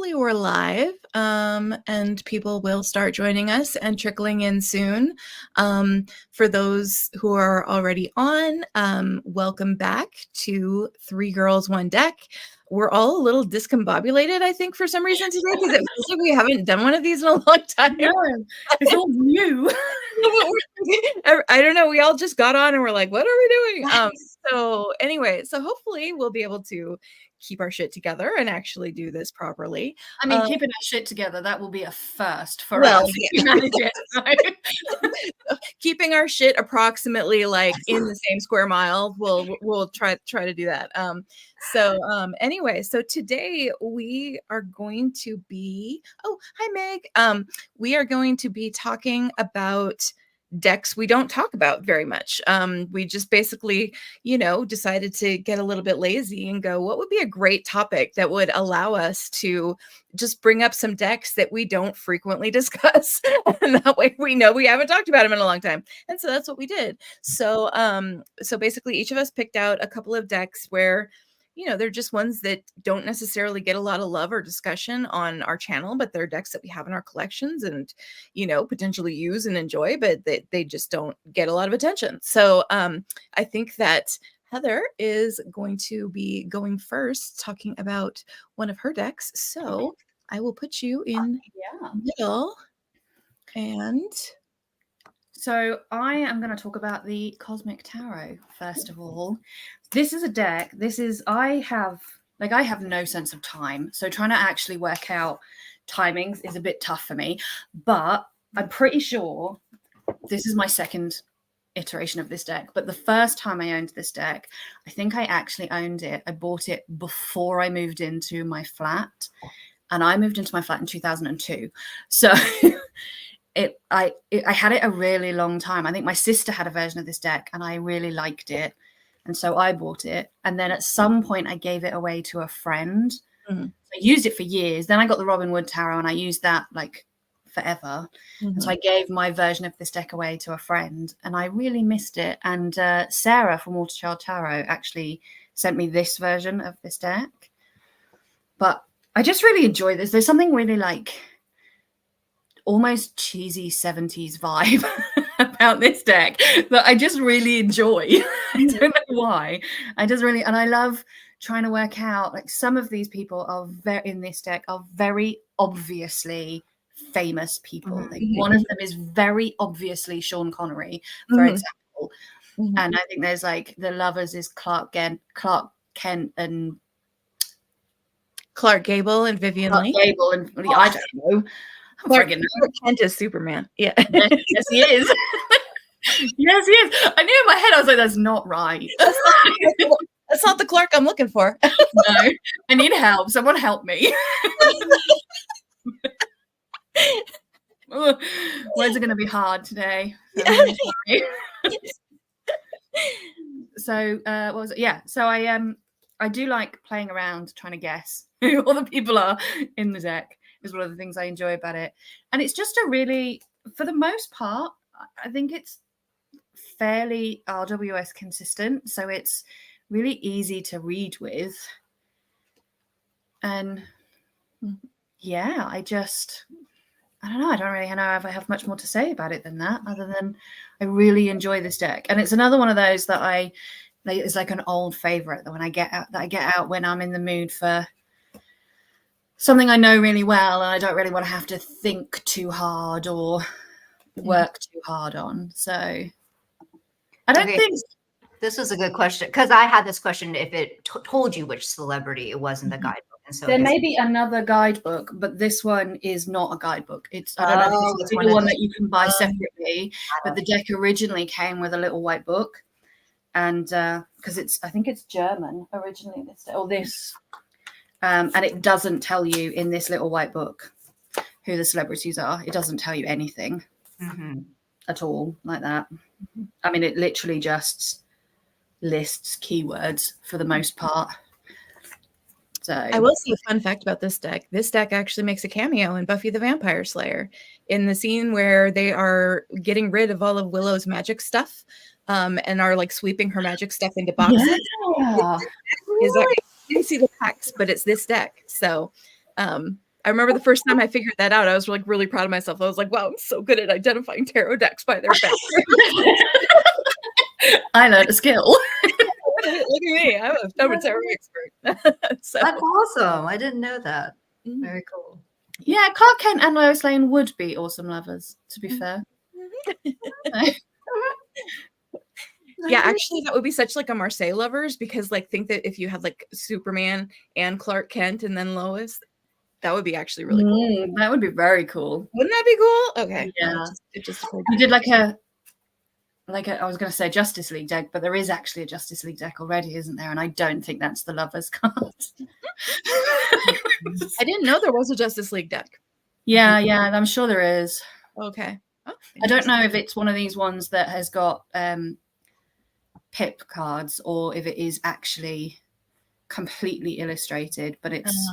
hopefully we're live, and people will start joining us and trickling in soon. For those who are already on, welcome back to Three Girls, One Deck. We're all a little discombobulated, I think, for some reason today, because it feels like we haven't done one of these in a long time. No, it's all new. I don't know. We all just got on and we're like, what are we doing? So anyway, so hopefully we'll be able to keep our shit together and actually do this properly. I mean, keeping our shit together, that will be a first for Well, us. Yeah. Manage it, keeping our shit approximately like in the same square mile. We'll try to do that. Anyway, so today we are going to be, oh, hi Meg. We are going to be talking about decks we don't talk about very much. We just basically, decided to get a little bit lazy and go, what would be a great topic that would allow us to just bring up some decks that we don't frequently discuss, and that way we know we haven't talked about them in a long time. And so that's what we did. So basically each of us picked out a couple of decks where they're just ones that don't necessarily get a lot of love or discussion on our channel, but they're decks that we have in our collections and, potentially use and enjoy, but they just don't get a lot of attention. So I think that Heather is going to be going first, talking about one of her decks. So I will put you in the middle. And so I am going to talk about the Cosmic Tarot, first of all. This is a deck. I have no sense of time. So trying to actually work out timings is a bit tough for me, but I'm pretty sure this is my second iteration of this deck. But the first time I owned this deck, I think I actually owned it. I bought it before I moved into my flat, and I moved into my flat in 2002. So I had it a really long time. I think my sister had a version of this deck and I really liked it. And so I bought it. And then at some point I gave it away to a friend. Mm-hmm. I used it for years. Then I got the Robin Wood Tarot and I used that like forever. Mm-hmm. And so I gave my version of this deck away to a friend and I really missed it. And Sarah from Waterchild Tarot actually sent me this version of this deck. But I just really enjoy this. There's something really like almost cheesy 70s vibe about this deck that I just really enjoy. I don't know why. And I love trying to work out, like, some of these people in this deck are very obviously famous people. Mm-hmm. Like, one of them is very obviously Sean Connery, for example. Mm-hmm. And I think there's like the lovers is Clark Kent and Clark Gable and Vivian Leigh. Gable and I don't know. Clark Kent is Superman. Yeah. Yes, he is. Yes, he is. I knew in my head, I was like, that's not right. That's not the Clark I'm looking for. No, I need help. Someone help me. Words are going to be hard today. So, what was it? Yeah. So I do like playing around trying to guess who all the people are in the deck. Is one of the things I enjoy about it. And it's just a really, for the most part, I think it's fairly RWS consistent. So it's really easy to read with. And yeah, I don't know. I don't really know if I have much more to say about it than that, other than I really enjoy this deck. And it's another one of those that it's like an old favorite that I get out when I'm in the mood for something I know really well and I don't really want to have to think too hard or work too hard on. So I don't think this was a good question, because I had this question if it told you which celebrity it was in the guidebook. And so there may be another guidebook, but this one is not a guidebook. I don't know if it's the one that you can buy separately, but the deck originally came with a little white book, and because I think it's German originally, and it doesn't tell you in this little white book who the celebrities are. It doesn't tell you anything at all like that. I mean, it literally just lists keywords for the most part. So I will say a fun fact about this deck. This deck actually makes a cameo in Buffy the Vampire Slayer in the scene where they are getting rid of all of Willow's magic stuff and are like sweeping her magic stuff into boxes. Yeah. You didn't see the packs, but it's this deck. So I remember the first time I figured that out, I was like really proud of myself. I was like, wow, I'm so good at identifying tarot decks by their back. I learned a skill. Look at me. I'm a tarot expert. So, That's awesome. I didn't know that. mhm. Very cool. Yeah, Clark Kent and Lois Lane would be awesome lovers, to be fair. Yeah, actually, that would be such like a Marseille lovers, because like think that if you had like Superman and Clark Kent and then Lois, that would be actually really cool. That would be very cool. Wouldn't that be cool? Okay. Yeah. It just occurred to You me. did like a I was going to say Justice League deck, but there is actually a Justice League deck already, isn't there? And I don't think that's the lovers card. I didn't know there was a Justice League deck. Yeah, I'm sure there is. Okay. Oh, I don't know if it's one of these ones that has got pip cards or if it is actually completely illustrated, but it's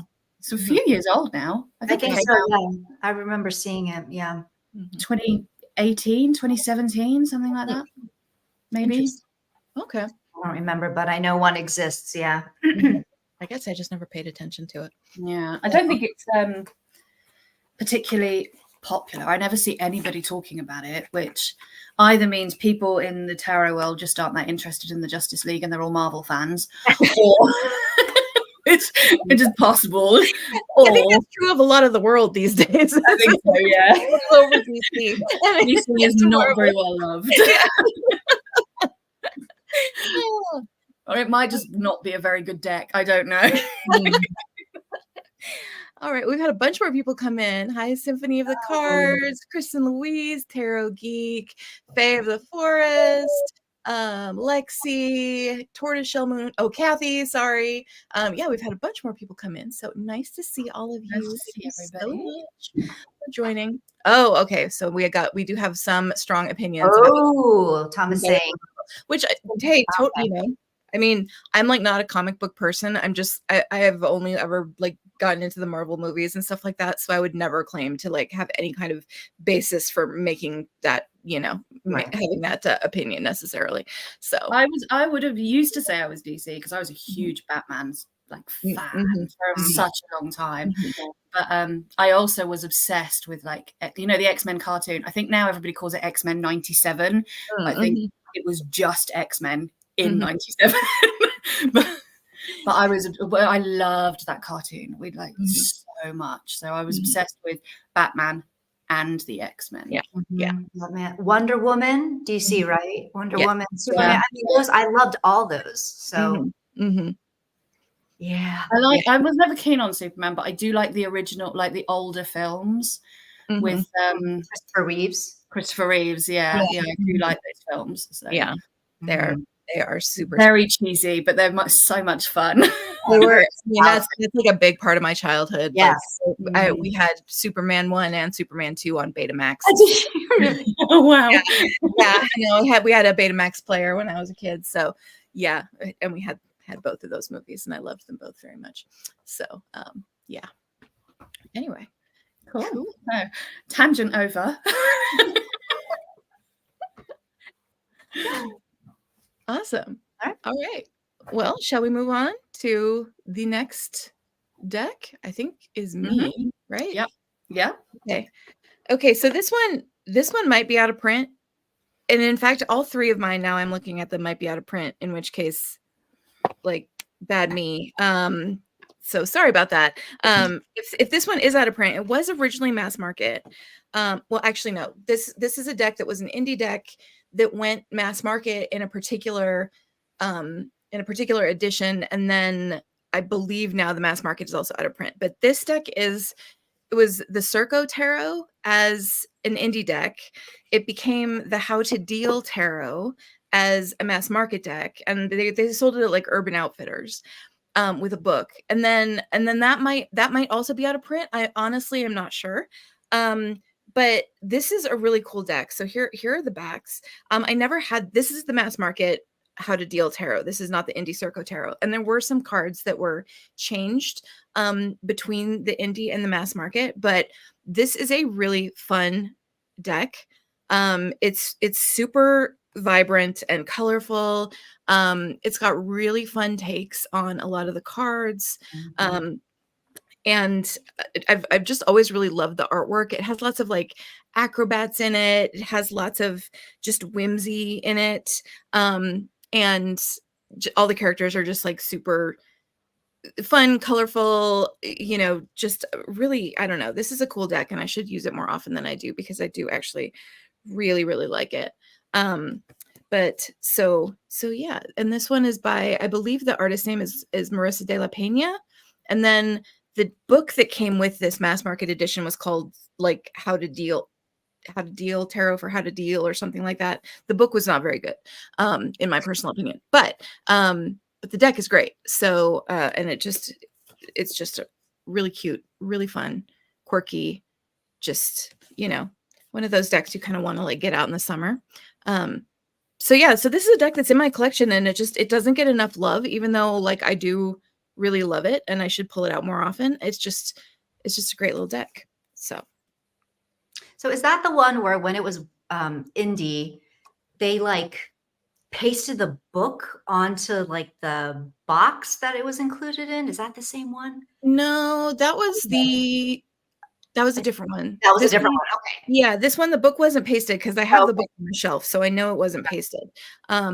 a few years old now. I think so, yeah. I remember seeing it, yeah. 2018, 2017, something like that. Maybe. Okay. I don't remember, but I know one exists, yeah. I guess I just never paid attention to it. Yeah. I don't think it's particularly popular. I never see anybody talking about it, which either means people in the tarot world just aren't that interested in the Justice League and they're all Marvel fans, or which is possible. Or, I think that's true of a lot of the world these days. I think so, yeah. All over DC. DC is not very well loved. Or it might just not be a very good deck. I don't know. All right, we've had a bunch more people come in. Hi, Symphony of the Cards, Kristen Louise, Tarot Geek, Faye of the Forest, Lexi, Tortoiseshell Moon. Oh, Kathy, sorry. Yeah, we've had a bunch more people come in. So nice to see all of you. Nice to see Thank you everybody. so much for joining. Oh, okay. So we do have some strong opinions. Oh, Thomas saying. Which, hey, you know, I mean, I'm like not a comic book person. I have only ever like gotten into the Marvel movies and stuff like that. So I would never claim to like have any kind of basis for making that, you know, having that opinion necessarily. So I would have used to say I was DC because I was a huge Batman's like fan for such a long time. But I also was obsessed with like, you know, the X-Men cartoon. I think now everybody calls it X-Men 97. I think it was just X-Men in 97. but I loved that cartoon. We liked so much. So I was obsessed with Batman and the X-Men. Yeah. Wonder Woman, DC, right? Wonder Woman, Superman. Yeah. I mean, I loved all those. So yeah. I was never keen on Superman, but I do like the original, like the older films with Christopher Reeves. Yeah, I do like those films. So. Yeah. They are super very cheesy, but they're so much fun. They were. I mean, that's like a big part of my childhood. Yes, like, we had Superman 1 and Superman 2 on Betamax. Oh wow! Yeah, you know, we had a Betamax player when I was a kid. So yeah, and we had both of those movies, and I loved them both very much. So yeah. Anyway, cool. So, tangent over. Awesome. All right. Well, shall we move on to the next deck? I think is me, right? Yep. Okay. So this one might be out of print. And in fact, all three of mine now I'm looking at them might be out of print, in which case, like, bad me. So sorry about that. If this one is out of print, it was originally mass market. Well, actually, no. This is a deck that was an indie deck that went mass market in a particular edition, and then I believe now the mass market is also out of print. But this deck it was the Circo Tarot as an indie deck. It became the How to Deal Tarot as a mass market deck, and they sold it at like Urban Outfitters with a book. And then that might also be out of print. I honestly am not sure. But this is a really cool deck. So here are the backs. I never had, this is the mass market How to Deal Tarot. This is not the indie Circo Tarot. And there were some cards that were changed between the indie and the mass market, but this is a really fun deck. It's super vibrant and colorful. It's got really fun takes on a lot of the cards. and I've just always really loved the artwork. It has lots of like acrobats in it. It has lots of just whimsy in it. And all the characters are just like super fun, colorful, just really, I don't know. This is a cool deck and I should use it more often than I do because I do actually really, really like it. But so yeah, and this one is by, I believe the artist name is Marissa de la Peña. And then the book that came with this mass market edition was called like How to Deal Tarot for How to Deal or something like that. The book was not very good, in my personal opinion, but the deck is great. So and it's just a really cute, really fun, quirky, just one of those decks you kind of want to like get out in the summer. So yeah, so this is a deck that's in my collection and it doesn't get enough love, even though like I do really love it and I should pull it out more often. It's just a great little deck. So is that the one where when it was indie, they like pasted the book onto like the box that it was included in? Is that the same one? No, that was a different one. That was a different one. Okay. Yeah, this one, the book wasn't pasted because I have the book on the shelf, so I know it wasn't pasted. I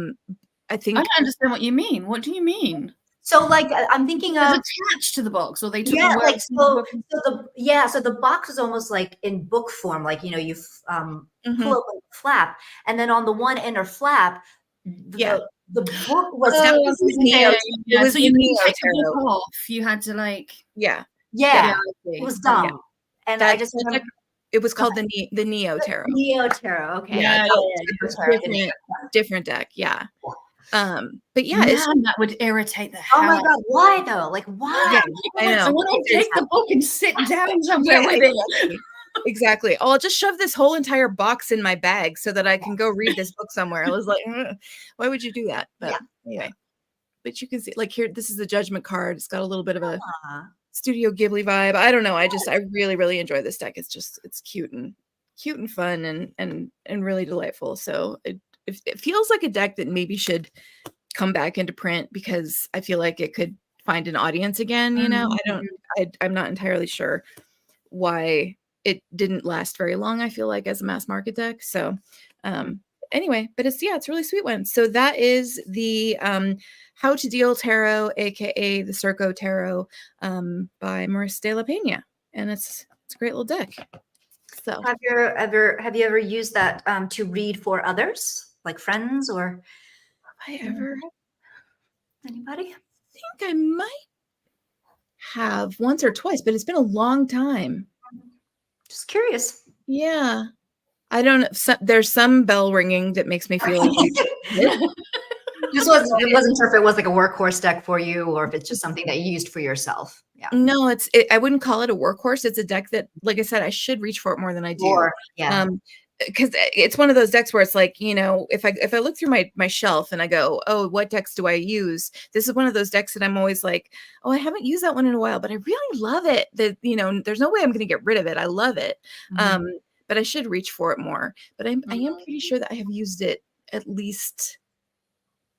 think I don't understand what you mean. What do you mean? So like I'm thinking of attached to the box, or they took so the box is almost like in book form, like you pull open the flap, and then on the one inner flap, the book was It was so you couldn't take the book off. You had to like it was dumb, and I just remember it was called the Neo Tarot. Neo Tarot, okay, different deck, yeah. But yeah, that would irritate the hell. Oh my god, why though? Like why? Yeah, I know. I want to take the book and sit down somewhere with it. Exactly. Oh, I'll just shove this whole entire box in my bag so that I can go read this book somewhere. I was like, why would you do that? But anyway, but you can see like here, this is the Judgment card. It's got a little bit of a Studio Ghibli vibe. I don't know. I really, really enjoy this deck. It's cute and fun and really delightful. So it feels like a deck that maybe should come back into print because I feel like it could find an audience again. I'm not entirely sure why it didn't last very long. I feel like as a mass market deck. So anyway, but it's a really sweet one. So that is the How to Deal Tarot, aka the Circo Tarot, by Marissa de la Peña, and it's a great little deck. So have you ever used that to read for others, like friends, or have I ever? Anybody? I think I might have once or twice, but it's been a long time. Just curious. Yeah. I don't know. There's some bell ringing that makes me feel like it wasn't sure if it was like a workhorse deck for you or if it's just something that you used for yourself. Yeah. No, I wouldn't call it a workhorse. It's a deck that, like I said, I should reach for it more than I do. Because it's one of those decks where it's like, if I look through my shelf and I go, oh, what decks do I use? This is one of those decks that I'm always like, oh, I haven't used that one in a while, but I really love it. That there's no way I'm going to get rid of it. I love it. But I should reach for it more. But I am pretty sure that I have used it at least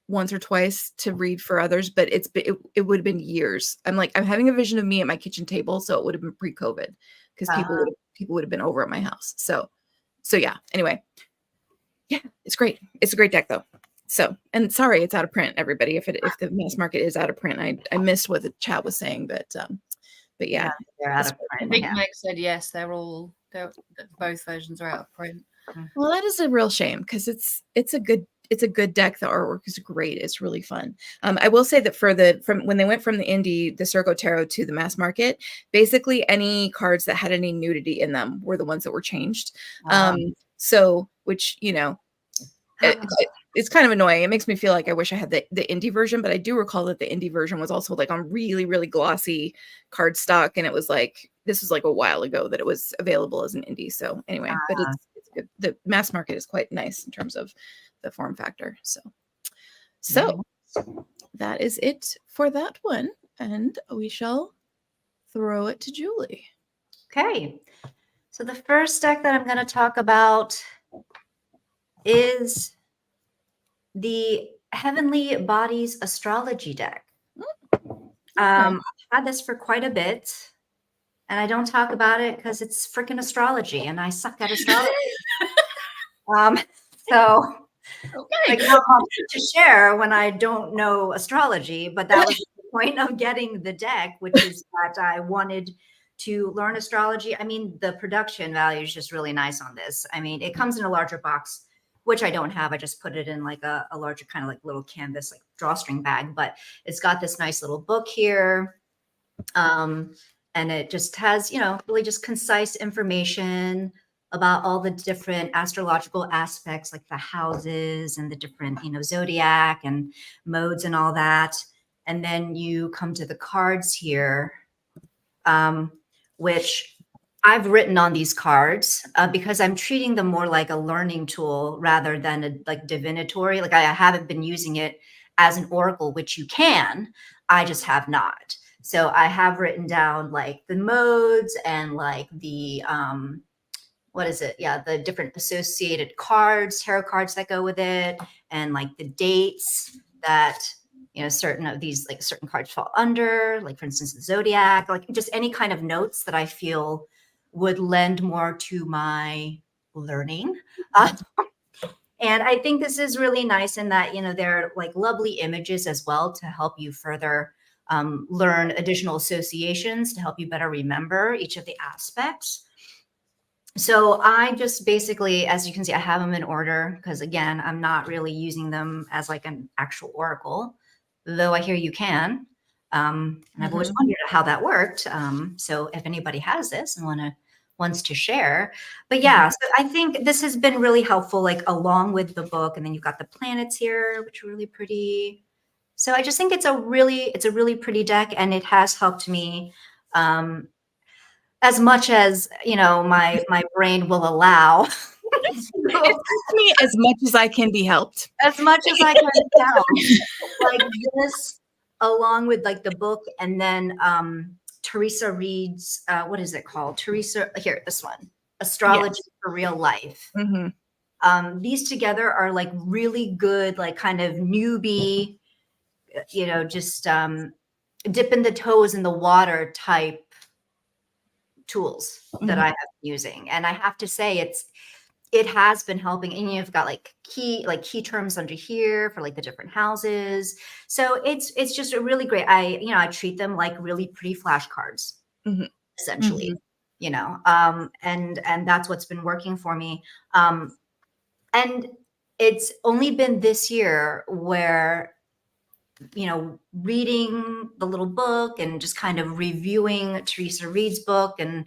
once or twice to read for others, but it would have been years. I'm having a vision of me at my kitchen table, so it would have been pre-COVID because people would have been over at my house. So yeah, anyway, yeah, it's great. It's a great deck though. So, and sorry, it's out of print, everybody. If the mass market is out of print, I missed what the chat was saying, but yeah, they're out of print. Big Mike said yes, both versions are out of print. Well, that is a real shame because it's a good deck. The artwork is great. It's really fun. I will say that from when they went from the indie, the Circo Tarot to the mass market, basically any cards that had any nudity in them were the ones that were changed. So, which, it's kind of annoying. It makes me feel like I wish I had the indie version, but I do recall that the indie version was also like on really, really glossy card stock. And it was like, this was like a while ago that it was available as an indie. So anyway, but it's good. The mass market is quite nice in terms of the form factor. So that is it for that one. And we shall throw it to Julie. Okay. So the first deck that I'm going to talk about is the Heavenly Bodies Astrology deck. I've had this for quite a bit. and I don't talk about it because it's freaking astrology, and I suck at astrology. So like not much to share when I don't know astrology, but that was the point of getting the deck, which is that I wanted to learn astrology. I mean, the production value is just really nice on this. I mean, it comes in a larger box, which I don't have. I just put it in like a larger kind of like little canvas, like drawstring bag, but it's got this nice little book here. And it just has, you know, really just concise information about all the different astrological aspects, like the houses and the different, you know, zodiac and modes and all that. And then you come to the cards here, which I've written on these cards because I'm treating them more like a learning tool rather than a like divinatory. Like I haven't been using it as an oracle, which you can. I just have not. So I have written down like the modes and like the what is it? Yeah, the different associated cards, tarot cards that go with it, and like the dates that, you know, certain of these, like certain cards fall under, like for instance, the zodiac, like just any kind of notes that I feel would lend more to my learning. And I think this is really nice in that, you know, they're like lovely images as well to help you further learn additional associations to help you better remember each of the aspects. So I just basically, as you can see, I have them in order because again, I'm not really using them as like an actual oracle, though I hear you can. And I've always wondered how that worked. So if anybody has this and wants to share, but yeah, so I think this has been really helpful, like along with the book. And then you've got the planets here, which are really pretty. So I just think it's a really pretty deck, and it has helped me as much as, you know, my brain will allow. It's helped me as much as I can be helped. As much as I can tell. Like this, along with like the book, and then Teresa Reed's what is it called? Teresa, here, this one, Astrology for Real Life. These together are like really good, like kind of newbie, you know, just dipping the toes in the water type tools that I have been using. And I have to say it has been helping. And you've got like key terms under here for like the different houses. So it's just a really great, I treat them like really pretty flashcards, essentially, you know, and that's what's been working for me. And it's only been this year where, you know, reading the little book and just kind of reviewing Teresa Reed's book and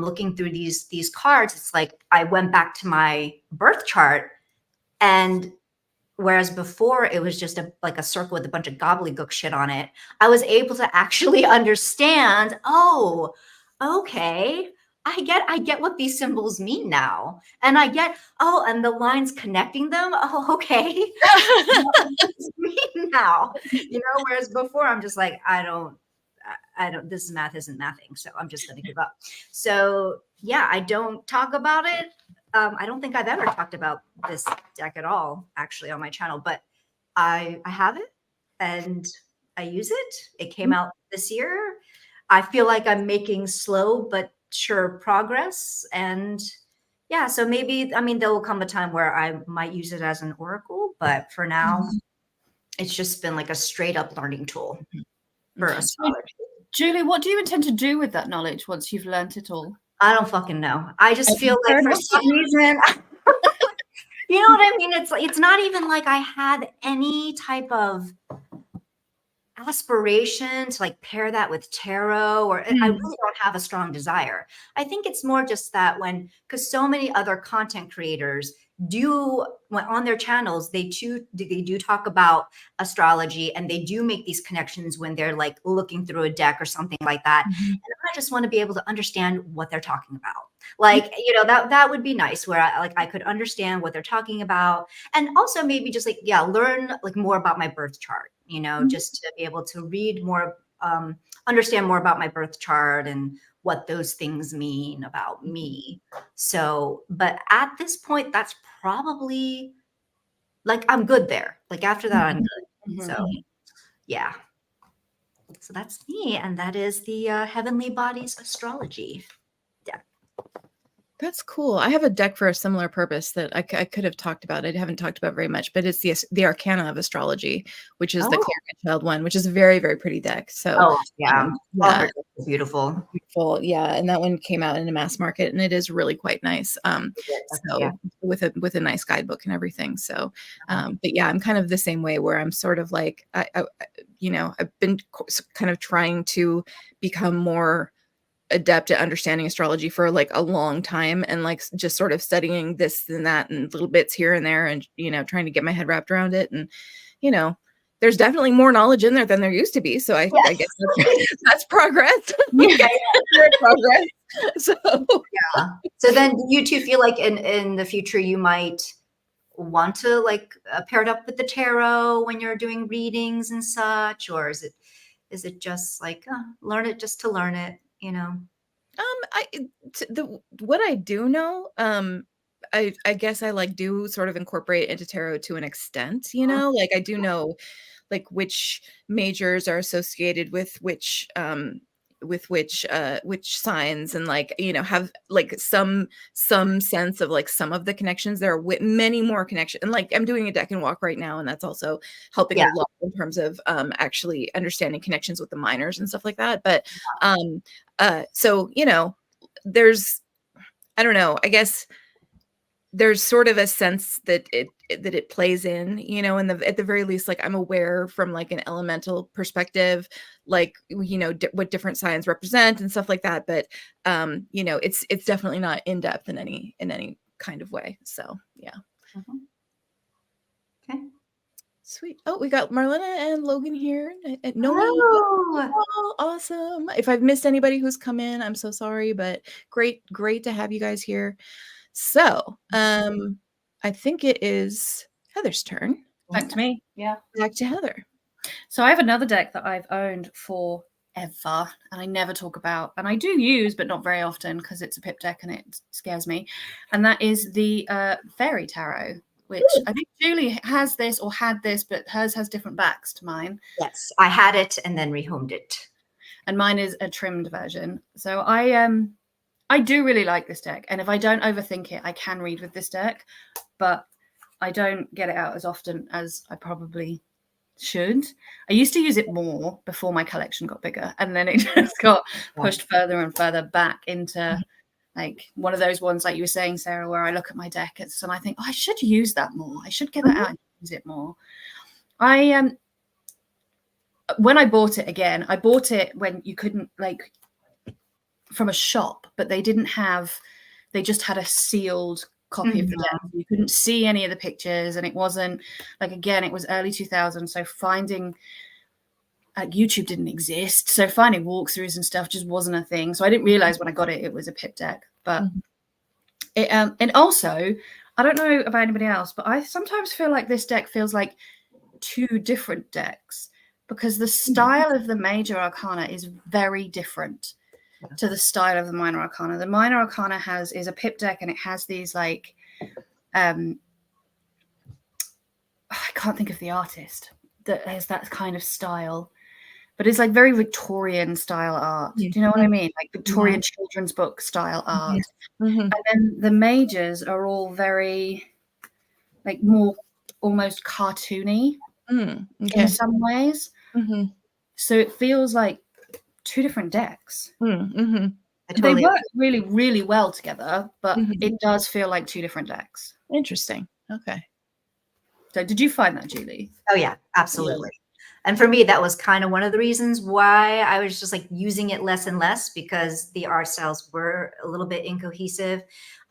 looking through these cards, it's like I went back to my birth chart, and whereas before it was just like a circle with a bunch of gobbledygook shit on it, I was able to actually understand, oh, okay, I get what these symbols mean now. And I get, oh, and the lines connecting them. Oh, okay. mean now, you know, whereas before I'm just like, I don't, this math isn't mathing. So I'm just going to give up. So yeah, I don't talk about it. I don't think I've ever talked about this deck at all, actually, on my channel, but I have it and I use it. It came out this year. I feel like I'm making slow but sure progress. And yeah, so maybe, I mean, there will come a time where I might use it as an oracle, but for now, it's just been like a straight up learning tool for astrology. Julie, what do you intend to do with that knowledge once you've learnt it all? I don't fucking know. I just feel like for some reason, you know what I mean? It's not even like I had any type of aspiration to like pair that with tarot, or I really don't have a strong desire. I think it's more just that because so many other content creators when on their channels, they do talk about astrology, and they do make these connections when they're like looking through a deck or something like that. And I just want to be able to understand what they're talking about. Like, you know, that would be nice, where I could understand what they're talking about, and also maybe just like, yeah, learn like more about my birth chart, you know, just to be able to read more, understand more about my birth chart and what those things mean about me. So, but at this point, that's probably like, I'm good there. Like after that, I'm good. So yeah. So that's me, and that is the Heavenly Bodies Astrology deck. That's cool. I have a deck for a similar purpose that I could have talked about. I haven't talked about very much, but it's the Arcana of Astrology, which is the Oh, Clarion Child one, which is a very, very pretty deck. So, oh yeah. All her yeah, decks are beautiful. beautiful. Yeah, and that one came out in a mass market, and it is really quite nice. Yeah. So with a nice guidebook and everything. So, Uh-huh. but yeah, I'm kind of the same way where I'm sort of like I've been kind of trying to become more adept at understanding astrology for like a long time, and like just sort of studying this and that and little bits here and there, and trying to get my head wrapped around it. And there's definitely more knowledge in there than there used to be, so I Yes. guess that's progress. Yeah. Progress. So Yeah. So then you two feel like in the future you might want to like pair it up with the tarot when you're doing readings and such, or is it just like learn it just to learn it, what I do know, I guess I like do sort of incorporate into tarot to an extent, like I do know like which majors are associated with which signs, and like have like some sense of like some of the connections. There are many more connections, and like I'm doing a deck and walk right now, and that's also helping Yeah. a lot in terms of actually understanding connections with the minors and stuff like that. But so there's, I don't know, I guess there's sort of a sense that it plays in, at the very least, like I'm aware from like an elemental perspective, like what different signs represent and stuff like that. But it's definitely not in depth in any kind of way. So yeah. Mhm. Okay. Sweet. Oh, we got Marlena and Logan here. Know me. Oh, Oh, awesome. If I've missed anybody who's come in, I'm so sorry, but great to have you guys here. So, I think it is Heather's turn. Back to me. Yeah. Back to Heather. So I have another deck that I've owned forever and I never talk about, and I do use, but not very often because it's a pip deck and it scares me. And that is the Fairy Tarot, which I think Julie has this or had this, but hers has different backs to mine. yes, I had it and then rehomed it. And mine is a trimmed version. So I do really like this deck. And if I don't overthink it, I can read with this deck, but I don't get it out as often as I probably should. I used to use it more before my collection got bigger, and then it just got pushed further and further back into like one of those ones, like you were saying, Sarah, where I look at my deck and I think, I should use that more. I should get that out and use it more. When I bought it again, I bought it when you couldn't, like, from a shop, but they just had a sealed copy of the deck. You couldn't see any of the pictures, and it wasn't like, again, it was early 2000s, so finding YouTube didn't exist, so finding walkthroughs and stuff just wasn't a thing. So I didn't realize when I got it was a pip deck. But it and also, I don't know about anybody else, but I sometimes feel like this deck feels like two different decks, because the style of the major arcana is very different to the style of the minor arcana. The minor arcana is a pip deck, and it has these like I can't think of the artist that has that kind of style, but it's like very Victorian style art. Do you know what I mean? Like Victorian children's book style art. And then the majors are all very like more almost cartoony in some ways. So it feels like two different decks. They work really, really well together, but it does feel like two different decks. Interesting. Okay. So did you find that, Julie? Oh yeah, absolutely. And for me, that was kind of one of the reasons why I was just like using it less and less, because the art styles were a little bit incohesive.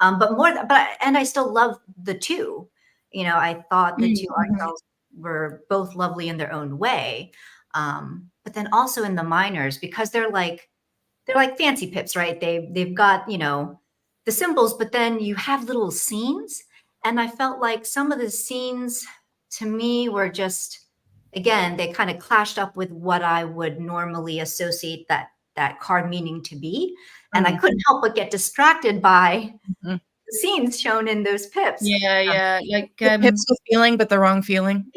And I still love the two. I thought the two art styles were both lovely in their own way. But then also in the minors, because they're like fancy pips, right? They've got, the symbols, but then you have little scenes. And I felt like some of the scenes to me were just, again, they kind of clashed up with what I would normally associate that card meaning to be. And I couldn't help but get distracted by the scenes shown in those pips. Yeah. Like the pips with feeling, but the wrong feeling.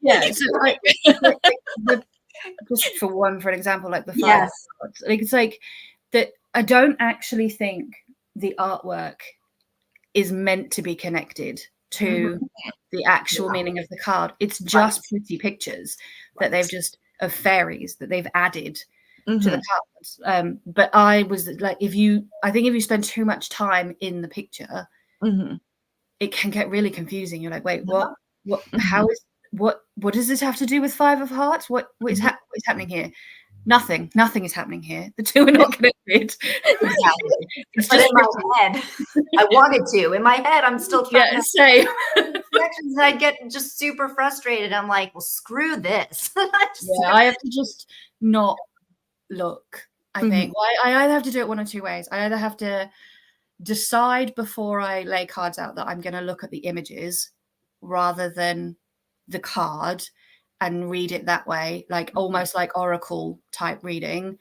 Yeah. So just for an example, like the five Yes. cards, like it's like that. I don't actually think the artwork is meant to be connected to the actual meaning of the card. It's just pretty pictures that they've just of fairies that they've added to the cards. But I was like, I think if you spend too much time in the picture, it can get really confusing. You're like, wait, what? How is what does this have to do with Five of Hearts? What is happening here? Nothing is happening here. The two are not connected. Exactly. It's But just in my head, I wanted to. In my head, I'm still trying to say connections, and I get just super frustrated. I'm like, well, screw this. I have to just not look. I think I either have to do it one or two ways. I either have to decide before I lay cards out that I'm going to look at the images rather than the card and read it that way, like almost like oracle type reading,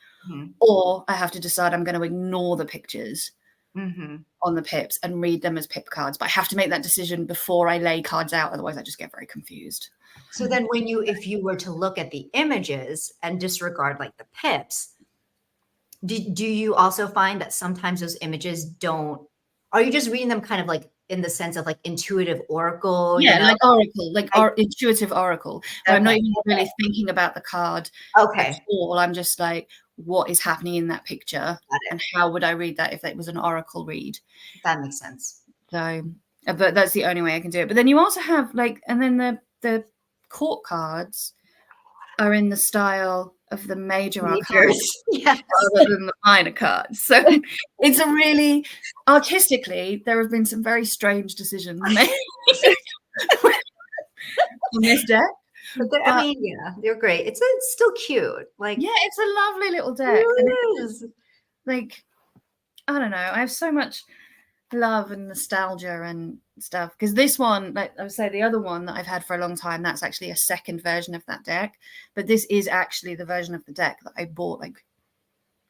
or I have to decide I'm going to ignore the pictures on the pips and read them as pip cards. But I have to make that decision before I lay cards out, otherwise I just get very confused. So then if you were to look at the images and disregard like the pips, do you also find that sometimes those images are you just reading them kind of like in the sense of like intuitive oracle? Yeah, like oracle, like intuitive oracle. Okay. I'm not even really thinking about the card at all. I'm just like, what is happening in that picture and how would I read that if it was an oracle read? That makes sense. So, but that's the only way I can do it. But then you also have like, and then the court cards are in the style of the major arcana rather than the minor cards. So it's a really, artistically, there have been some very strange decisions made in this deck. But I mean, yeah, they're great. It's still cute. Like, yeah, it's a lovely little deck. It really is. Like, I don't know. I have so much love and nostalgia and stuff, because this one, like I would say, the other one that I've had for a long time, that's actually a second version of that deck, but this is actually the version of the deck that I bought like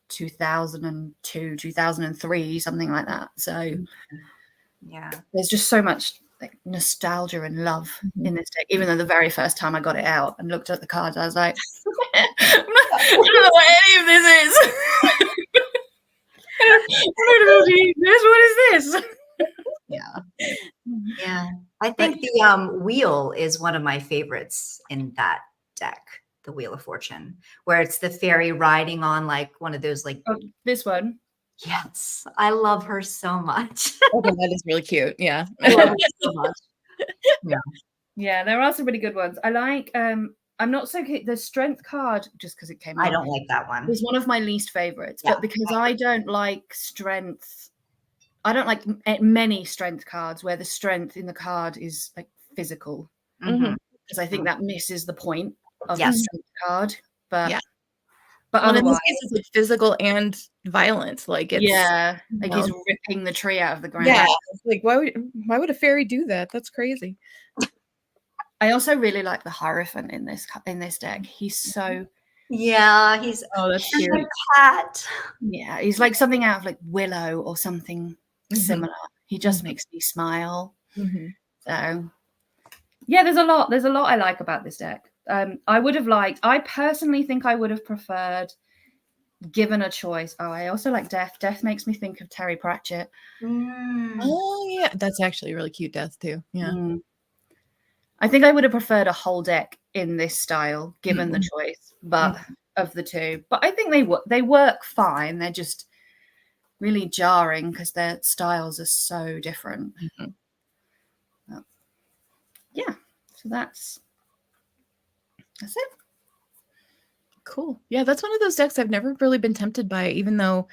2002 2003, something like that. So yeah, there's just so much like nostalgia and love in this deck, even though the very first time I got it out and looked at the cards, I was like, I don't know what any of this is. What is this? Yeah. I think the wheel is one of my favorites in that deck, the Wheel of Fortune, where it's the fairy riding on like one of those like this one. Yes, I love her so much. Okay, that is really cute. Yeah, I love her so much. Yeah, there are some really good ones. I like. I'm not so the strength card, just because it came out. I don't like that one. It's one of my least favorites, but because I don't like strength, I don't like many strength cards where the strength in the card is like physical, because I think that misses the point of the strength card. But but in this case, it's like physical and violent. Like it's like he's ripping the tree out of the ground. Yeah, like why would a fairy do that? That's crazy. I also really like the Hierophant in this deck. He's so he's that's cute. A cat. Yeah, he's like something out of like Willow or something similar. He just makes me smile. So yeah, there's a lot I like about this deck. I personally think I would have preferred, given a choice. I also like Death. Death makes me think of Terry Pratchett. Oh yeah, that's actually really cute. Death too. Yeah. I think I would have preferred a whole deck in this style, given the choice, but of the two. But I think they work fine. They're just really jarring because their styles are so different. Yeah, so that's it. Cool. Yeah, that's one of those decks I've never really been tempted by, even though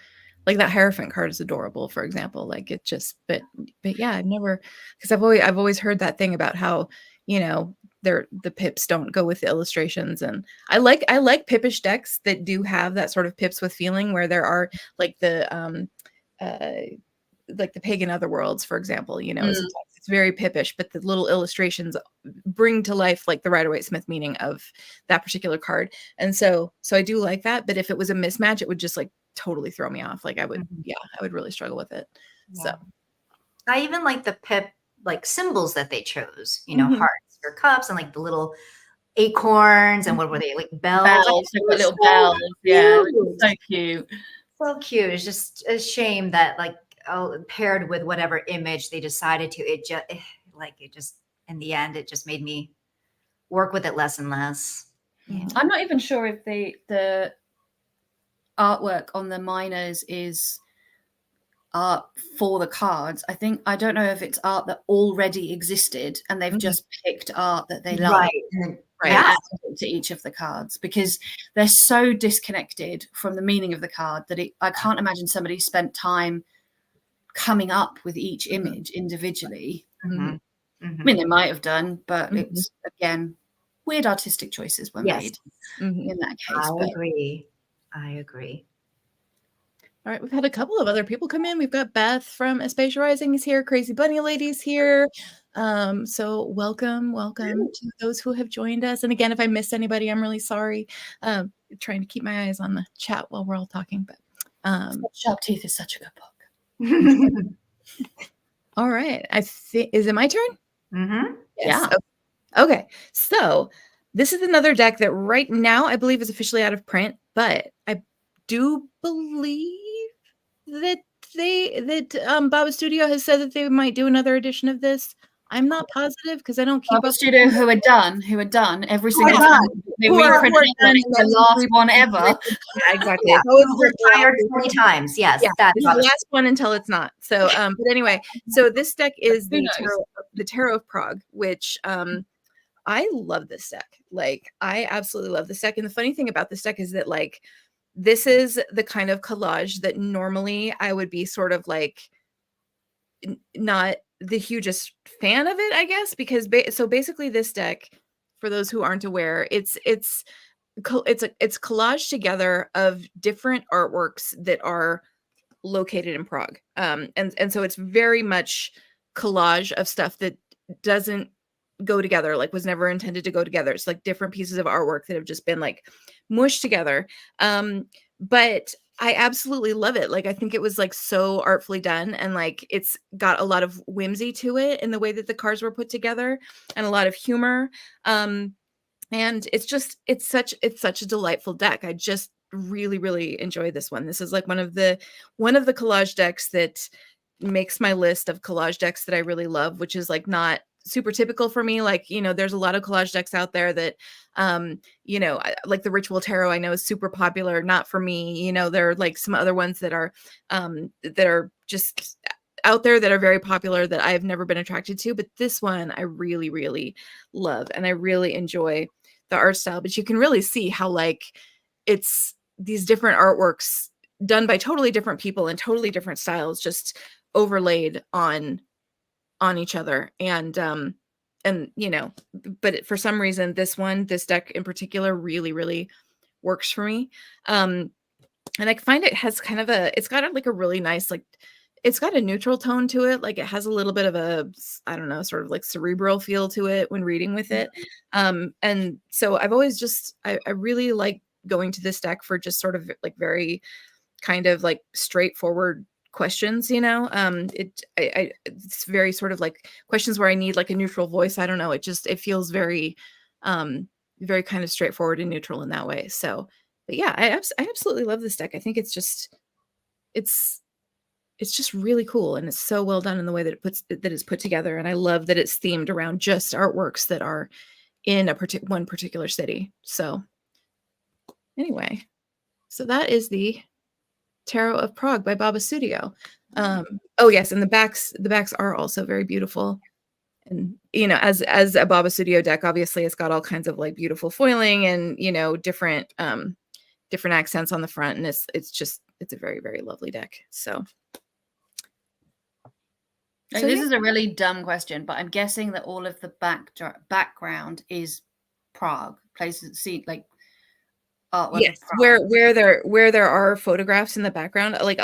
like that Hierophant card is adorable, for example. Like it just, but yeah, I've never, because I've always heard that thing about how, you know, the pips don't go with the illustrations, and I like pippish decks that do have that sort of pips with feeling, where there are like the Pagan Otherworlds, for example. You know, it's very pippish, but the little illustrations bring to life like the Rider-Waite-Smith meaning of that particular card, and so I do like that. But if it was a mismatch, it would just like totally throw me off. Like I would really struggle with it. So I even like the pip like symbols that they chose, you know, hearts or cups, and like the little acorns and what were they, like bells? Bells, they've got It's little so bells. Yeah, cute. so cute. So cute. It's just a shame that like paired with whatever image they decided to, it just in the end it just made me work with it less and less. Yeah. I'm not even sure if the artwork on the miners is art for the cards. I don't know if it's art that already existed and they've just picked art that they like. Right. And Right. and added it to each of the cards, because they're so disconnected from the meaning of the card that I can't imagine somebody spent time coming up with each image individually. Mhm. I mean, they might have done, but it's, again, weird artistic choices were made in that case. I agree. All right, we've had a couple of other people come in. We've got Beth from Aspasia Rising is here. Crazy Bunny Lady's here. So welcome to those who have joined us. And again, if I missed anybody, I'm really sorry. Trying to keep my eyes on the chat while we're all talking. But Sharp Teeth is such a good book. All right, I think, is it my turn? Yes. Yeah. Okay. So this is another deck that right now I believe is officially out of print, but I do believe that Baba Studio has said that they might do another edition of this. I'm not positive because I don't keep Baba up. Studio who had done every single time they reprinted the last one ever. Yeah, exactly. Yeah. So it's retired 20 times. Yes. yeah, That's it's the last one until it's not. So, but anyway, so this deck is the Tarot of Prague, which I love this deck. Like, I absolutely love this deck. And the funny thing about this deck is that, like, this is the kind of collage that normally I would be sort of like not the hugest fan of it, I guess, because so basically this deck, for those who aren't aware, it's collaged together of different artworks that are located in Prague. And so it's very much collage of stuff that doesn't go together, like was never intended to go together. It's like different pieces of artwork that have just been like mushed together. But I absolutely love it. Like, I think it was like so artfully done, and like it's got a lot of whimsy to it in the way that the cards were put together, and a lot of humor. And it's such a delightful deck. I just really enjoy this one. This is like one of the collage decks that makes my list of collage decks that I really love, which is like not super typical for me. Like, you know, there's a lot of collage decks out there that you know, like the Ritual Tarot I know is super popular, not for me. You know, there are like some other ones that are just out there that are very popular that I've never been attracted to, but this one I really love, and I really enjoy the art style. But you can really see how like it's these different artworks done by totally different people and totally different styles just overlaid on each other. And you know, but for some reason this deck in particular really works for me. And I find it has kind of it's got like a really nice, like, it's got a neutral tone to it. Like, it has a little bit of a, I don't know, sort of like cerebral feel to it when reading with it. And so I've always just, I really like going to this deck for just sort of like very kind of like straightforward questions, you know. It's very sort of like questions where I need like a neutral voice. I don't know. It feels very, very kind of straightforward and neutral in that way. So, but yeah, I absolutely love this deck. I think it's just really cool, and it's so well done in the way that it's put together. And I love that it's themed around just artworks that are in one particular city. So anyway, so that is the Tarot of Prague by Baba Studio. Oh yes, and the backs are also very beautiful. And you know, as a Baba Studio deck, obviously it's got all kinds of like beautiful foiling and, you know, different accents on the front, and it's a very lovely deck. So this is a really dumb question, but I'm guessing that all of the background is Prague places, see, like artwork. Yes, where there are photographs in the background, like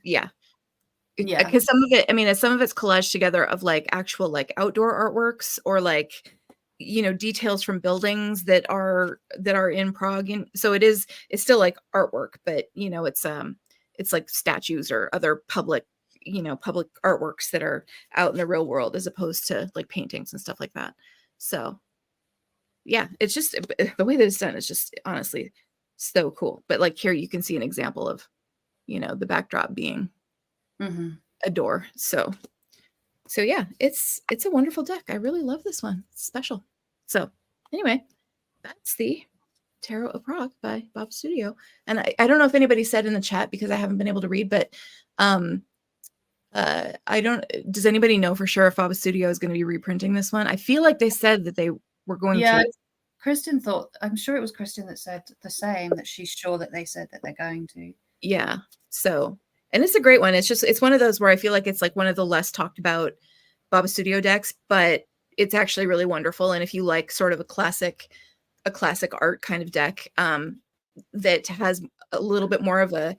yeah, because some of it's collaged together of like actual like outdoor artworks, or like, you know, details from buildings that are in Prague, and so it's still like artwork, but you know, it's like statues or other public artworks that are out in the real world, as opposed to like paintings and stuff like that. So yeah, it's just the way that it's done is just honestly so cool. But like here you can see an example of, the backdrop being a door. So yeah, it's a wonderful deck. I really love this one. It's special. So anyway, that's the Tarot of Prague by Bob Studio. And I don't know if anybody said in the chat because I haven't been able to read, but does anybody know for sure if Bob Studio is going to be reprinting this one? I feel like they said that they were going to. Kristen I'm sure it was Kristen that said the same, that she's sure that they said that they're going to. Yeah. So, and it's a great one. It's one of those where I feel like it's like one of the less talked about Bob Studio decks, but it's actually really wonderful. And if you like sort of a classic art kind of deck, that has a little bit more of a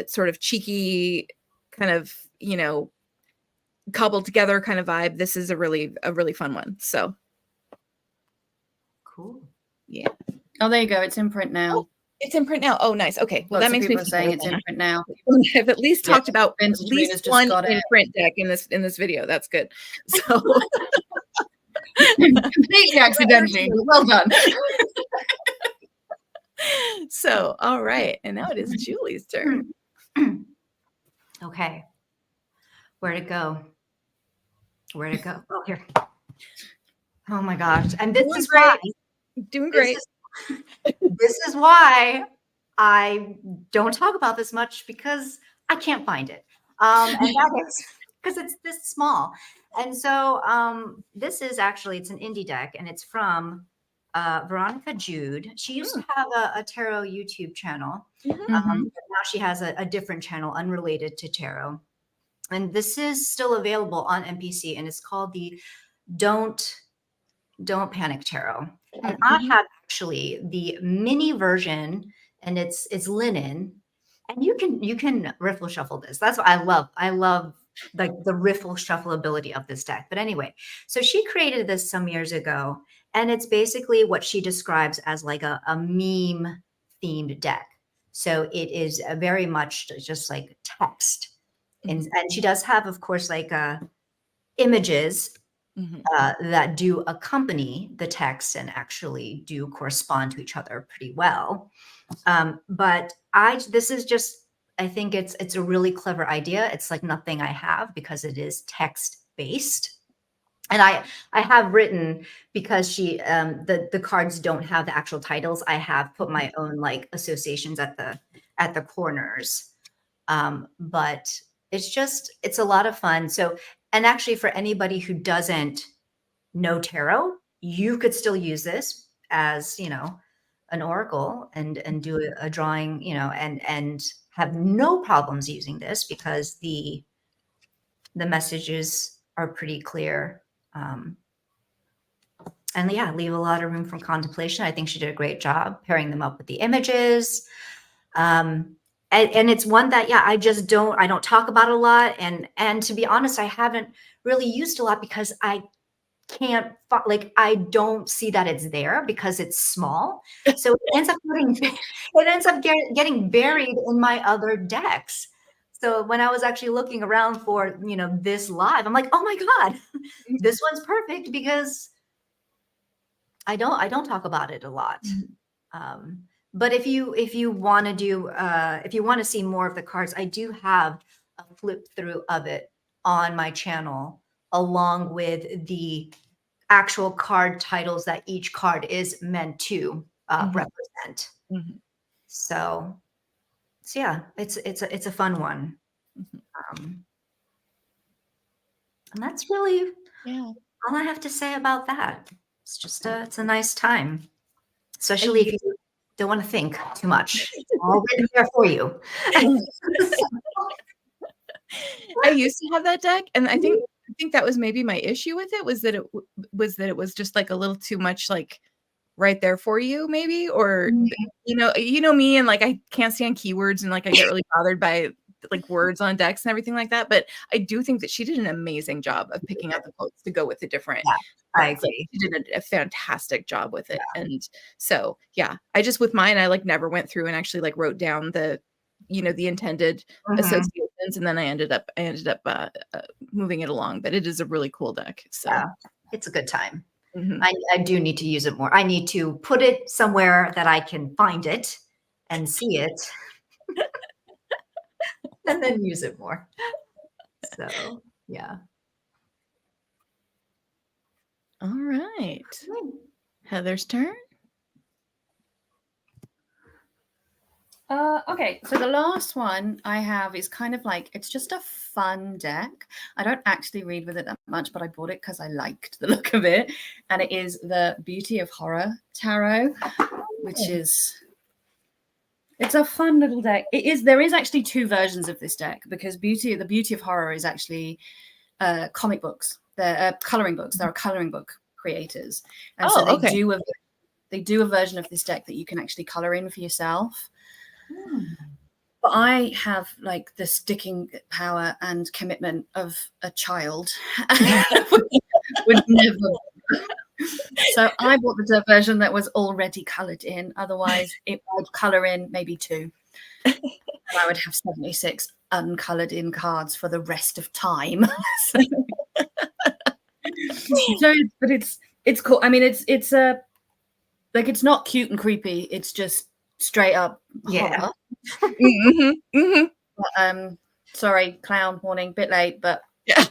sort of cheeky kind of, cobbled together kind of vibe, this is a really fun one. So cool. Yeah. Oh, there you go. It's in print now. Oh, it's in print now. Oh, nice. Okay. Well, that makes me feel saying it's in print now. I've at least talked about at least one in print deck in this video. That's good. So completely accidentally. Well done. So, all right. And now it is Julie's turn. Okay. Where to go? Oh, here. Oh my gosh. And this is why. Doing great. This is why I don't talk about this much, because I can't find it. And that is because it's this small. And so this is actually, it's an indie deck, and it's from Veronica Jude. She used to have a tarot YouTube channel. But now she has a different channel unrelated to tarot. And this is still available on NPC, and it's called the Don't Panic Tarot. And I have actually the mini version, and it's linen, and you can riffle shuffle this. That's what I love. I love like the riffle shuffle ability of this deck. But anyway, so she created this some years ago, and it's basically what she describes as like a meme themed deck. So it is very much just like text. And she does have, of course, like images that do accompany the text and actually do correspond to each other pretty well. But this is just, I think it's a really clever idea. It's like nothing I have, because it is text based. And I have written, because she the cards don't have the actual titles, I have put my own like associations at the corners. But it's a lot of fun. So, and actually for anybody who doesn't know tarot, you could still use this as, an oracle and do a drawing, and have no problems using this, because the messages are pretty clear. And yeah, leave a lot of room for contemplation. I think she did a great job pairing them up with the images. And it's one that, I don't talk about a lot. And to be honest, I haven't really used a lot, because I don't see that it's there, because it's small. So it ends up getting buried in my other decks. So when I was actually looking around for, this live, I'm like, oh my God, this one's perfect, because I don't talk about it a lot. But if you want to do, if you want to see more of the cards, I do have a flip through of it on my channel, along with the actual card titles that each card is meant to represent. So yeah, it's a fun one. And that's really all I have to say about that. It's just it's a nice time, especially if you don't want to think too much. All written there for you. I used to have that deck, and I think that was maybe my issue with it, was that it was just like a little too much, like right there for you, maybe, or you know me, and like I can't stand keywords, and like I get really bothered by like words on decks and everything like that. But I do think that she did an amazing job of picking out the quotes to go with the different. I agree. She did a fantastic job with it. And so, I just, with mine, I like never went through and actually like wrote down the intended associations, and then I ended up moving it along. But it is a really cool deck. So it's a good time. Mhm. I do need to use it more. I need to put it somewhere that I can find it and see it and then use it more. So, yeah. All right. Heather's turn. Okay, so the last one I have is kind of like, it's just a fun deck. I don't actually read with it that much, but I bought it because I liked the look of it. And it is the Beauty of Horror Tarot, which is, it's a fun little deck. There is actually two versions of this deck, because the Beauty of Horror is actually comic books. They're coloring books. There are coloring book creators. And so Okay. they do a version of this deck that you can actually color in for yourself. But I have like the sticking power and commitment of a child. Would never. So I bought the version that was already colored in. Otherwise, it would color in maybe 2. And I would have 76 uncolored in cards for the rest of time. But it's cool. I mean, it's like, it's not cute and creepy. It's just straight up horror. Mhm, mhm. But, sorry, clown warning, bit late, but Yeah.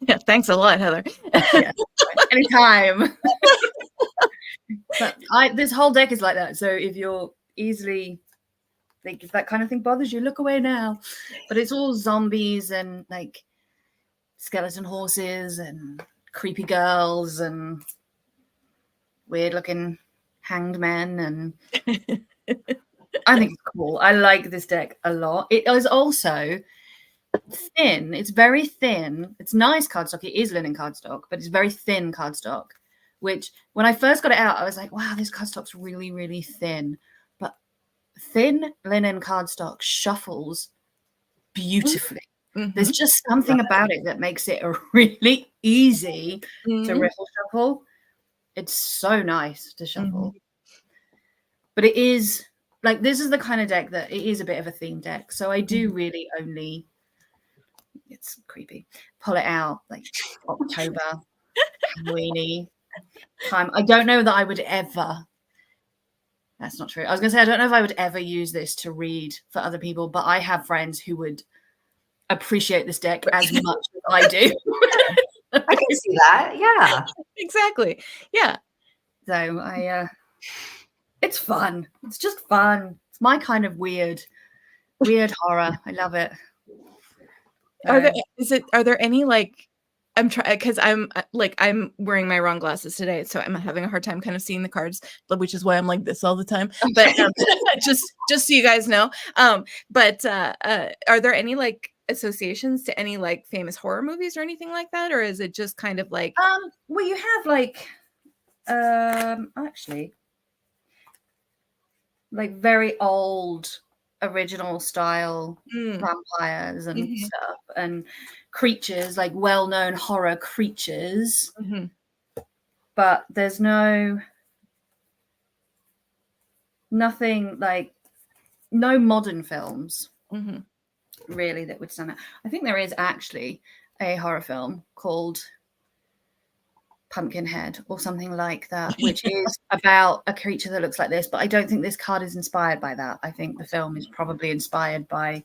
Yeah, thanks a lot, Heather. yeah, anytime. But this whole deck is like that. So if you're easily, like, if that kind of thing bothers you, look away now. But it's all zombies and like skeleton horses and creepy girls and weird looking hanged men, and I think it's cool. I like this deck a lot. It is also thin. It's very thin. It's nice cardstock. It is linen cardstock, but it's very thin cardstock, which when I first got it out, I was like, wow, this cardstock's really, really thin. But thin linen cardstock shuffles beautifully. Mhm. There's just something about it that makes it a really easy to riffle shuffle. It's so nice to shuffle. But it is like, this is the kind of deck that it is a bit of a theme deck. So I do really only, it's creepy, pull it out like October, Halloweeny time. I don't know that I would ever, that's not true. I was going to say, I don't know if I would ever use this to read for other people, but I have friends who would appreciate this deck as much as I do. I can see that. Yeah. Exactly. Yeah. So it's fun. It's just fun. It's my kind of weird horror. I love it. Are there any, like, I'm trying, because I'm wearing my wrong glasses today, so I'm having a hard time kind of seeing the cards, which is why I'm like this all the time. But just so you guys know. But are there any like associations to any like famous horror movies or anything like that, or is it just kind of like? Well, you have like actually like very old original style vampires and stuff, and creatures, like well-known horror creatures. But there's nothing like, no modern films really that would stand out. I think there is actually a horror film called Pumpkinhead or something like that, which is about a creature that looks like this, but I don't think this card is inspired by that. I think the film is probably inspired by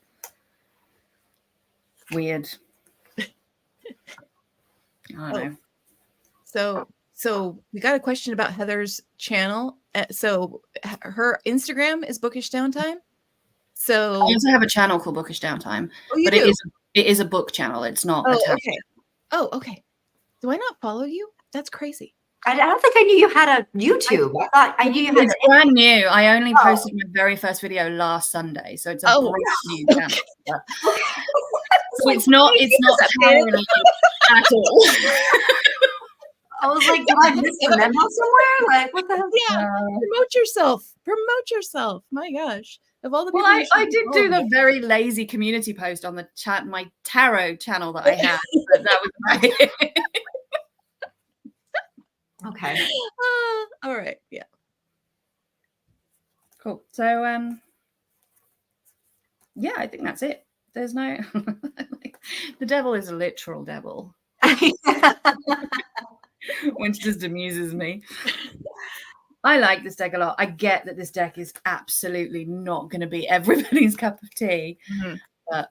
weird, I don't know. So we got a question about Heather's channel. So her Instagram is Bookish Downtime. So I also have a channel called Bookish Downtime, but do? it is a book channel. It's not a tab. Okay. Oh, okay. Do I not follow you? That's crazy. I don't think I knew you had a YouTube. I thought I knew you had. It's brand new. I only posted my very first video last Sunday, so it's a brand new channel. So it's not apparently at all. I was like, did I miss a memo somewhere? Like, what the hell? Yeah, promote yourself. Promote yourself. My gosh. Of all the people, I did do the very lazy community post on the chat, my tarot channel that I had. But that was about it. Okay. All right. Yeah. Cool. So yeah, I think that's it. There's no like, the devil is a literal devil. which just amuses me. I like this deck a lot. I get that this deck is absolutely not going to be everybody's cup of tea, but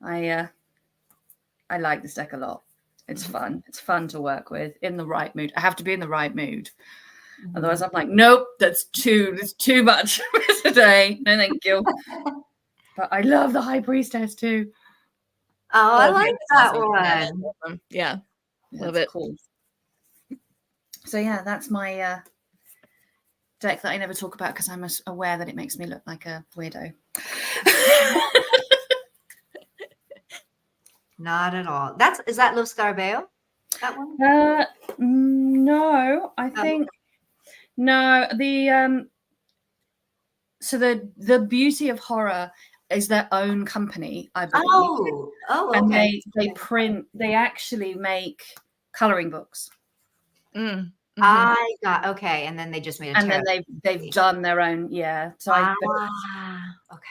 I like this deck a lot. It's fun. It's fun to work with in the right mood. I have to be in the right mood. Otherwise, I'm like, nope, that's too much for today. No, thank you. But I love the High Priestess too. Oh, I like that awesome. one. Yeah, love it. Cool. So yeah, that's my deck that I never talk about because I'm aware that it makes me look like a weirdo. Not at all. Is that Los Scarabeo? That one? No, I think no. The so the Beauty of Horror is their own company, I believe. Oh, and okay. they actually make coloring books. I got okay, and then they just made a and then they've done their own, yeah. So okay.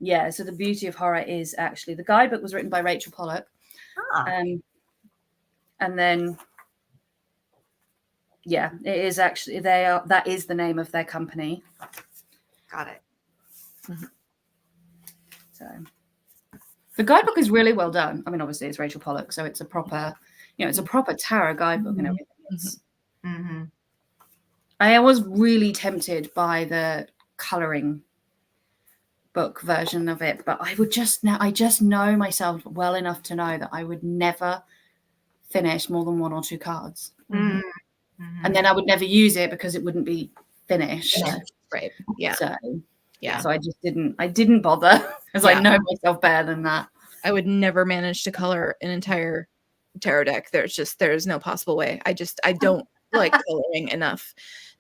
Yeah, so the Beauty of Horror is actually the guidebook was written by Rachel Pollock. And then yeah, it is actually that is the name of their company. Got it. So the guidebook is really well done. I mean, obviously it's Rachel Pollock, so it's a proper, it's a proper tarot guidebook and everything. I was really tempted by the coloring book version of it, but I just know myself well enough to know that I would never finish more than 1 or 2 cards. And then I would never use it because it wouldn't be finished. Right. Yeah. So I didn't bother because I know myself better than that. I would never manage to color an entire tarot deck. There's no possible way. I don't like coloring enough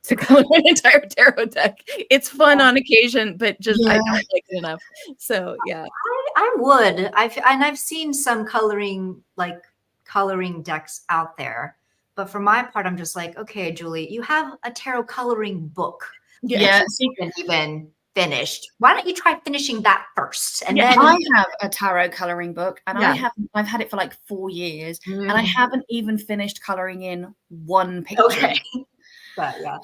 to color an entire tarot deck. It's fun on occasion, but I don't like it enough. So yeah. I would. I've seen some coloring decks out there. But for my part, I'm just like, okay, Julie, you have a tarot coloring book. Yeah. You haven't even finished. Why don't you try finishing that first? And then I have a tarot coloring book, and I've had it for like 4 years, and I haven't even finished coloring in 1 picture. Okay. But yeah.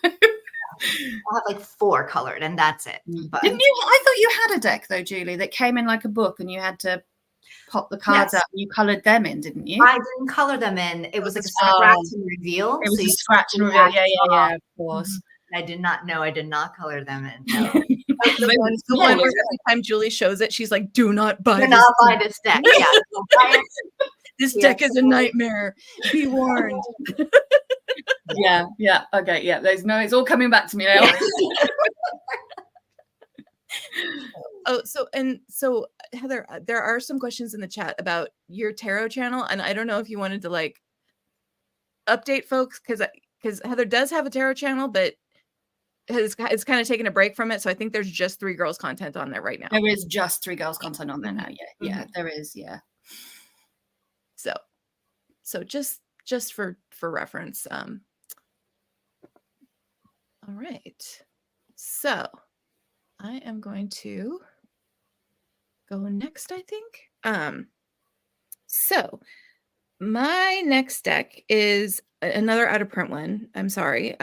I'll have like 4 colored, and that's it. But didn't you? I thought you had a deck though, Julie, that came in like a book, and you had to pop the cards out and you colored them in, didn't you? I didn't color them in. It was like a scratch and reveal. It was a scratch and reveal. Yeah, of course. I did not know. I did not color them in. No. Every time Julie shows it, she's like, "Do not buy. Do not buy this deck." Yeah, this deck is a nightmare. Be warned. Yeah. Okay. Yeah. It's all coming back to me now. So Heather, there are some questions in the chat about your tarot channel, and I don't know if you wanted to like update folks because Heather does have a tarot channel, but it's kind of taken a break from it. So I think there's just 3 girls content on there right now. There is just 3 girls content on there now. Yeah, there is. Yeah. So just for reference. All right. So I am going to go next, I think. So my next deck is another out of print one. I'm sorry.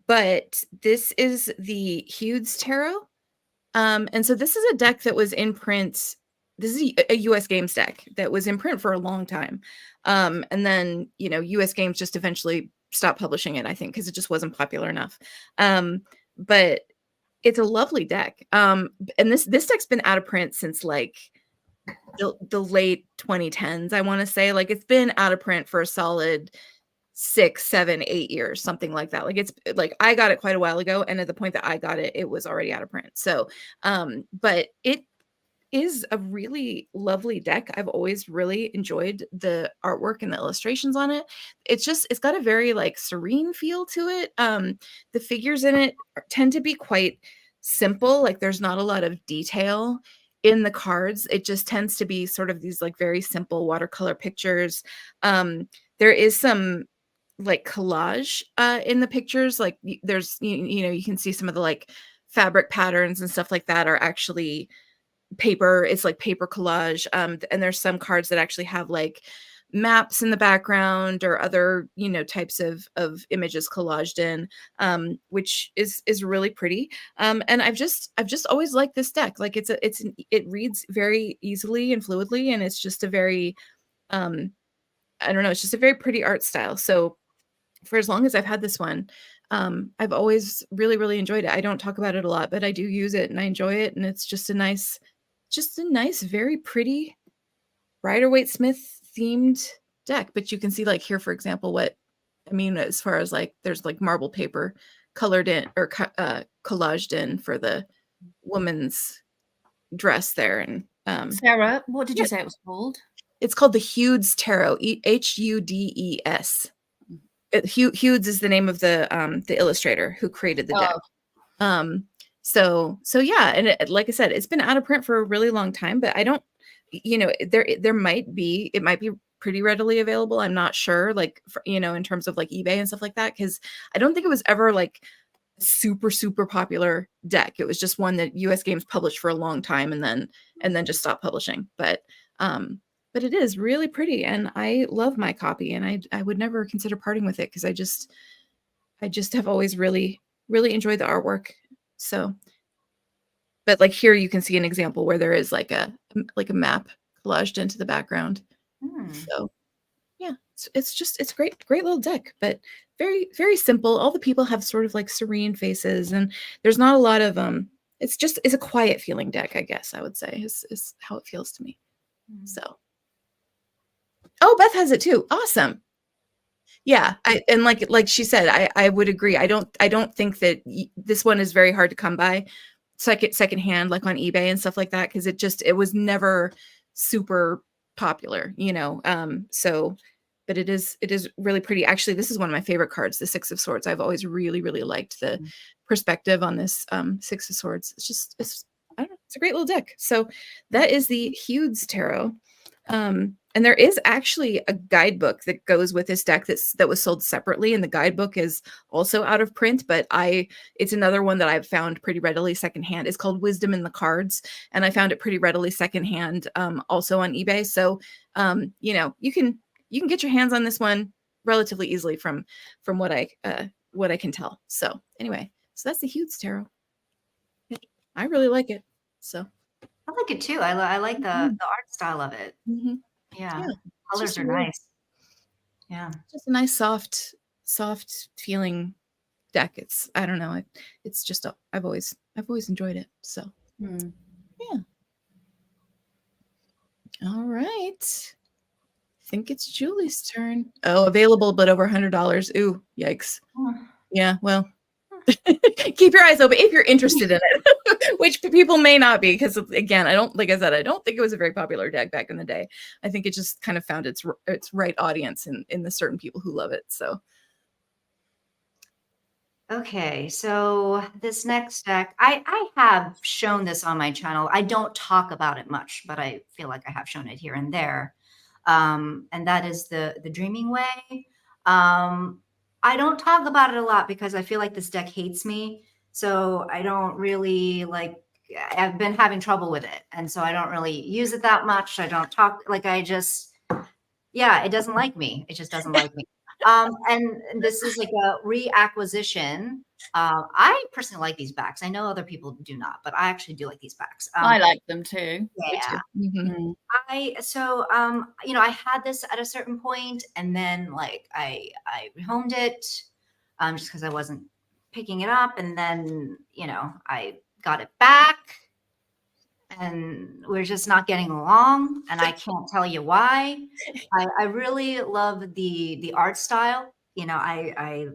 But this is the Hughes Tarot. And so this is a deck that was in print. This is a US Games deck that was in print for a long time. And then, US Games just eventually stopped publishing it, I think, because it just wasn't popular enough. But it's a lovely deck. And this deck's been out of print since like the late 2010s, I want to say. Like it's been out of print for a solid 6, 7, 8 years, something like that. Like it's like I got it quite a while ago, and at the point that I got it, it was already out of print. So but it is a really lovely deck. I've always really enjoyed the artwork and the illustrations on it. It's got a very like serene feel to it. The figures in it tend to be quite simple. Like there's not a lot of detail in the cards. It just tends to be sort of these like very simple watercolor pictures. There is some like collage in the pictures. Like there's, you can see some of the like fabric patterns and stuff like that are actually paper. It's like paper collage. And there's some cards that actually have like maps in the background or other, you know, types of images collaged in, which is really pretty. And I've just always liked this deck. Like it reads very easily and fluidly, and it's just a very I don't know, it's just a very pretty art style. So for as long as I've had this one, I've always really, really enjoyed it. I don't talk about it a lot, but I do use it and I enjoy it. And it's just a nice, very pretty Rider-Waite-Smith themed deck. But you can see like here, for example, what I mean, as far as like, there's like marble paper colored in or collaged in for the woman's dress there. And Sarah, what did you yeah, say it was called? it's called the Hudes Tarot, Hudes. Hudes is the name of the illustrator who created the deck. So yeah, and like I said, it's been out of print for a really long time, but I don't, you know, it might be pretty readily available. I'm not sure, like, you know, in terms of like eBay and stuff like that, because I don't think it was ever like super popular deck. It was just one that US Games published for a long time and then just stopped publishing. But it is really pretty, and I love my copy, and I would never consider parting with it because I just have always really enjoyed the artwork. So, but like here you can see an example where there is like a map collaged into the background. So yeah, it's great little deck, but very simple. All the people have sort of like serene faces, and there's not a lot of it's a quiet feeling deck, I guess I would say is how it feels to me. So, oh, Beth has it too. Awesome. Yeah, and like she said, I would agree. I don't think that this one is very hard to come by secondhand, like on eBay and stuff like that, because it was never super popular, you know. So, but it is really pretty. Actually, this is one of my favorite cards, the Six of Swords. I've always really liked the perspective on this Six of Swords. It's I don't know, it's a great little deck. So that is the Hudes Tarot. And there is actually a guidebook that goes with this deck that was sold separately, and the guidebook is also out of print, but it's another one that I've found pretty readily secondhand. It's called Wisdom in the Cards, and I found it pretty readily secondhand, also on eBay. So you know, you can get your hands on this one relatively easily from what I can tell. So anyway, so that's the Hudes Tarot. I really like it. So I like it too. I like the art style of it. Yeah, colors are nice. Yeah, just a nice soft feeling deck. It's I don't know. It's just I've always enjoyed it. So yeah. All right. I think it's Julie's turn. Oh, available but over $100. Ooh, yikes. Yeah, well, keep your eyes open if you're interested in it, which people may not be, because again, like I said, I don't think it was a very popular deck back in the day. I think it just kind of found its right audience in the certain people who love it. So okay, so this next deck, I have shown this on my channel. I don't talk about it much, but I feel like I have shown it here and there. And that is the Dreaming Way. I don't talk about it a lot because I feel like this deck hates me. So I don't really I've been having trouble with it. And so I don't really use it that much. I don't talk yeah, it doesn't like me. It just doesn't like me. And this is like a reacquisition. I personally like these backs. I know other people do not, but I actually do like these backs. I like them too. Yeah. mm-hmm. You know, I had this at a certain point, and then I rehomed it just because I wasn't picking it up, and then you know I got it back, and we're just not getting along, and I can't tell you why. I really love the art style. You know, I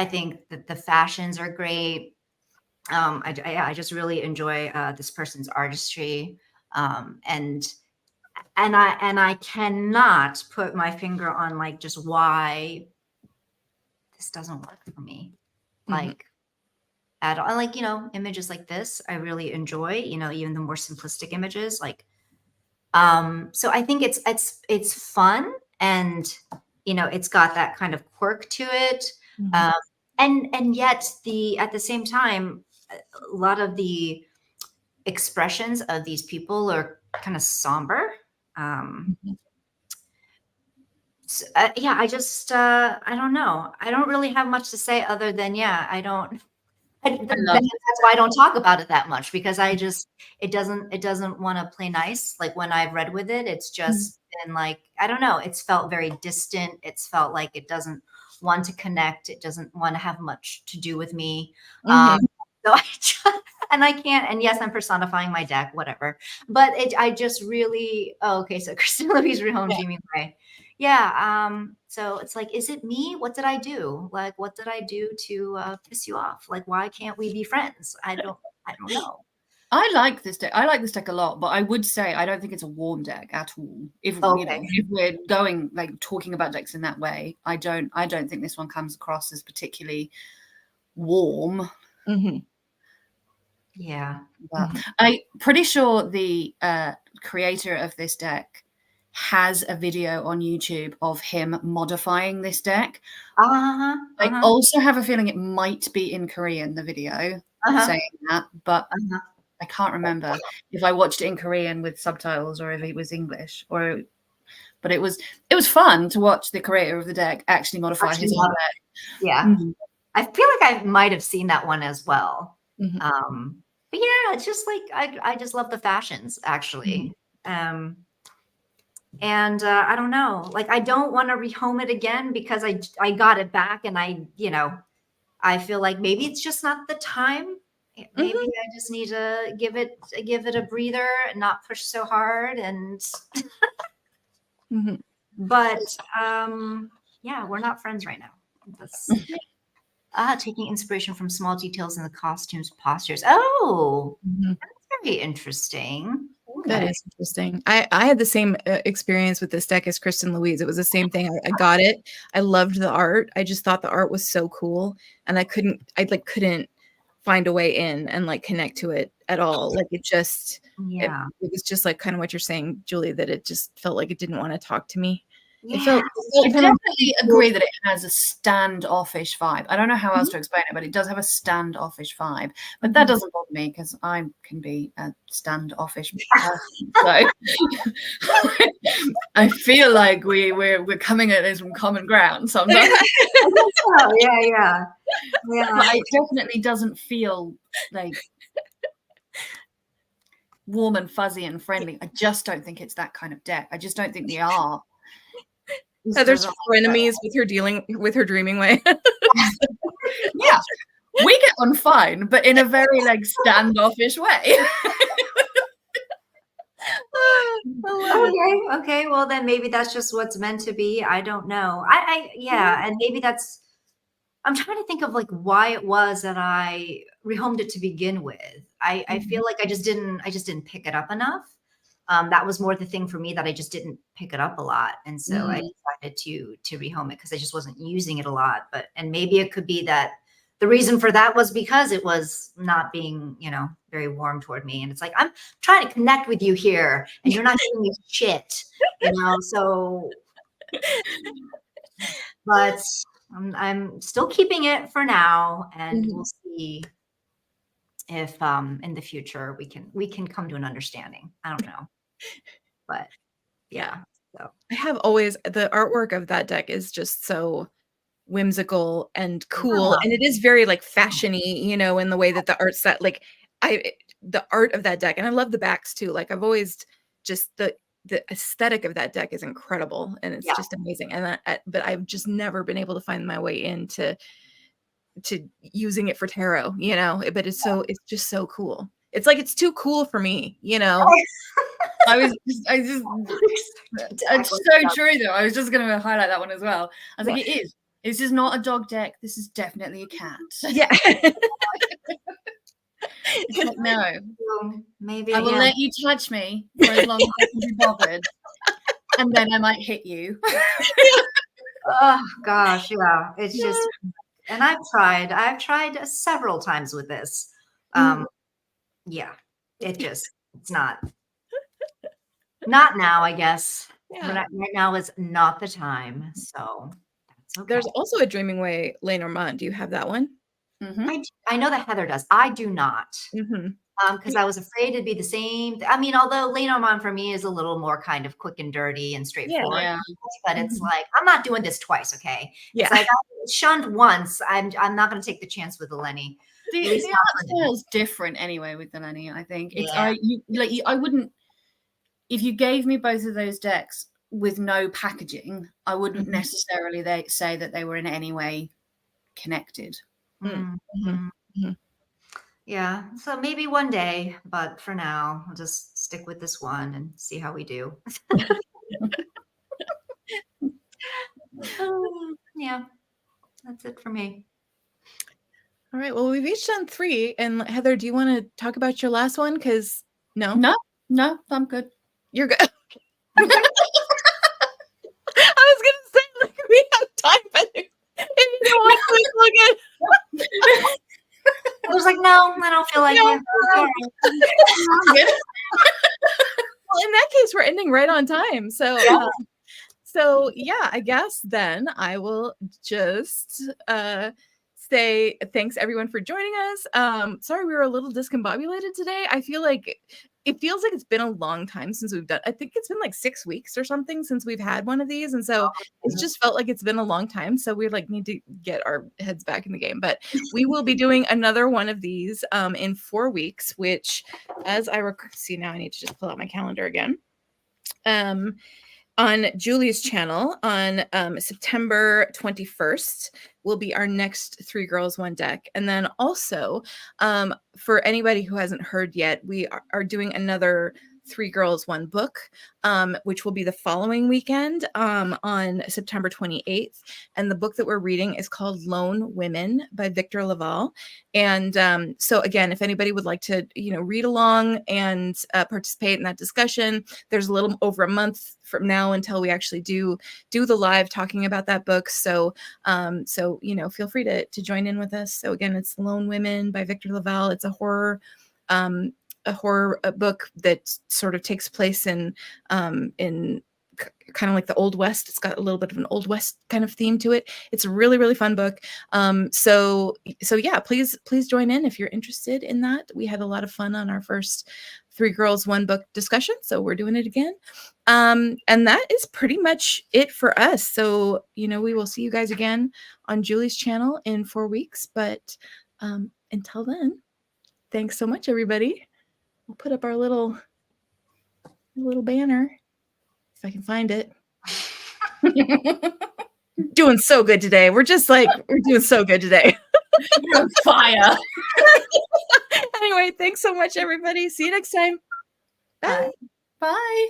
think that the fashions are great. I just really enjoy this person's artistry, and I cannot put my finger on just why this doesn't work for me, at all. You know, images like this I really enjoy. You know, even the more simplistic images, so I think it's fun, and you know, it's got that kind of quirk to it, and yet at the same time, a lot of the expressions of these people are kind of somber. Yeah, I just I don't know. I don't really have much to say other than I don't. That's why I don't talk about it that much, because it doesn't want to play nice. Like when I've read with it, it's just been like, I don't know. It's felt very distant. It's felt like it doesn't want to connect. It doesn't want to have much to do with me. So and I can't, and yes, I'm personifying my deck, whatever. But I just really, okay. So Kristen Louise Rehome, Jamie Ray. Yeah. So it's like, is it me? What did I do? Like, what did I do to piss you off? Like, why can't we be friends? I don't know. I like this deck. I like this deck a lot, but I would say I don't think it's a warm deck at all. If if we're going like talking about decks in that way, I don't think this one comes across as particularly warm. Yeah. But I'm pretty sure the creator of this deck has a video on YouTube of him modifying this deck. I also have a feeling it might be in Korean, the video saying that, but I can't remember if I watched it in Korean with subtitles or if it was English, but it was fun to watch the creator of the deck actually modify his own deck. Yeah. I feel like I might have seen that one as well. But yeah, it's just like I just love the fashions, actually. And I don't know, like I don't want to rehome it again because I got it back, and I feel like maybe it's just not the time. Maybe I just need to give it a breather and not push so hard. And but yeah, we're not friends right now. That's taking inspiration from small details in the costumes, postures. Oh, that's very interesting. That is interesting. I had the same experience with this deck as Kristen Louise. It was the same thing. I got it. I loved the art. I just thought the art was so cool, and I couldn't find a way in and like connect to it at all. Like it just, it was just like kind of what you're saying, Julie, that it just felt like it didn't want to talk to me. I definitely agree that it has a standoffish vibe. I don't know how else to explain it, but it does have a standoffish vibe. But that doesn't bother me because I can be a standoffish person. So I feel like we're coming at this from common ground sometimes. Yeah. But it definitely doesn't feel like warm and fuzzy and friendly. I just don't think it's that kind of deck. I just don't think the art. Heather's frenemies with her dreaming way. Yeah, we get on fine, but in a very like standoffish way. Okay. Well, then maybe that's just what's meant to be. I don't know. And maybe that's. I'm trying to think of like why it was that I rehomed it to begin with. I feel like I just didn't pick it up enough. That was more the thing for me, that I just didn't pick it up a lot. And so I decided to rehome it because I just wasn't using it a lot. And maybe it could be that the reason for that was because it was not being, very warm toward me. And it's like, I'm trying to connect with you here and you're not giving me shit, so, but I'm still keeping it for now, and we'll see if in the future we can come to an understanding. I don't know. But yeah, so I have always, the artwork of that deck is just so whimsical and cool, and it is very like fashiony, in the way that the art's set. Like the art of that deck, and I love the backs too. Like I've always just the aesthetic of that deck is incredible, and it's just amazing. And but I've just never been able to find my way into using it for tarot, But it's just so cool. It's like it's too cool for me, It's so true though. I was just going to highlight that one as well. I was like, it is. This is not a dog deck. This is definitely a cat. Yeah. No. Maybe I will let you touch me for as long as I can be bothered, and then I might hit you. Oh gosh, yeah. It's just, and I've tried several times with this. Yeah, it's not now, I guess. Right now is not the time. So that's okay. There's also a Dreaming Way Lenormand. Do you have that one? I know that Heather does. I do not. because I was afraid it'd be the same. I mean, although Lenormand for me is a little more kind of quick and dirty and straightforward, Yeah. but it's like, I'm not doing this twice, okay? Yeah. It's like, I shunned once. I'm not going to take the chance with Eleni. The art style's different anyway with Eleni, I think. It's I wouldn't, if you gave me both of those decks with no packaging, I wouldn't necessarily say that they were in any way connected. Yeah, so maybe one day, but for now, I'll just stick with this one and see how we do. Yeah, that's it for me. All right. Well, we've each done 3. And Heather, do you want to talk about your last one? Because no, I'm good. You're good. I was gonna say like we have time, but if you don't want to look at. I was like, no, I don't feel like it. Well, in that case, we're ending right on time. So, so yeah, I guess then I will just say thanks everyone for joining us. Sorry we were a little discombobulated today. I feel like it feels like it's been a long time since we've done. I think it's been like 6 weeks or something since we've had one of these, and so it's just felt like it's been a long time. So we like need to get our heads back in the game. But we will be doing another one of these in 4 weeks, which, as I see now, I need to just pull out my calendar again. On Julie's channel on September 21st will be our next 3 Girls 1 deck. And then also for anybody who hasn't heard yet, we are doing another 3 Girls 1 book, which will be the following weekend on September 28th. And the book that we're reading is called Lone Women by Victor Laval. And so again, if anybody would like to, read along and participate in that discussion, there's a little over a month from now until we actually do the live talking about that book. So, feel free to join in with us. So again, it's Lone Women by Victor Laval. It's a horror book that sort of takes place in kind of like the Old West. It's got a little bit of an Old West kind of theme to it. It's a really, really fun book. So yeah, please join in if you're interested in that. We had a lot of fun on our first 3 Girls 1 book discussion, so we're doing it again. And that is pretty much it for us. So, we will see you guys again on Julie's channel in 4 weeks. But until then, thanks so much, everybody. We'll put up our little banner if I can find it. Doing so good today. We're doing so good today. You're on fire. Anyway, thanks so much, everybody. See you next time. Bye. Bye.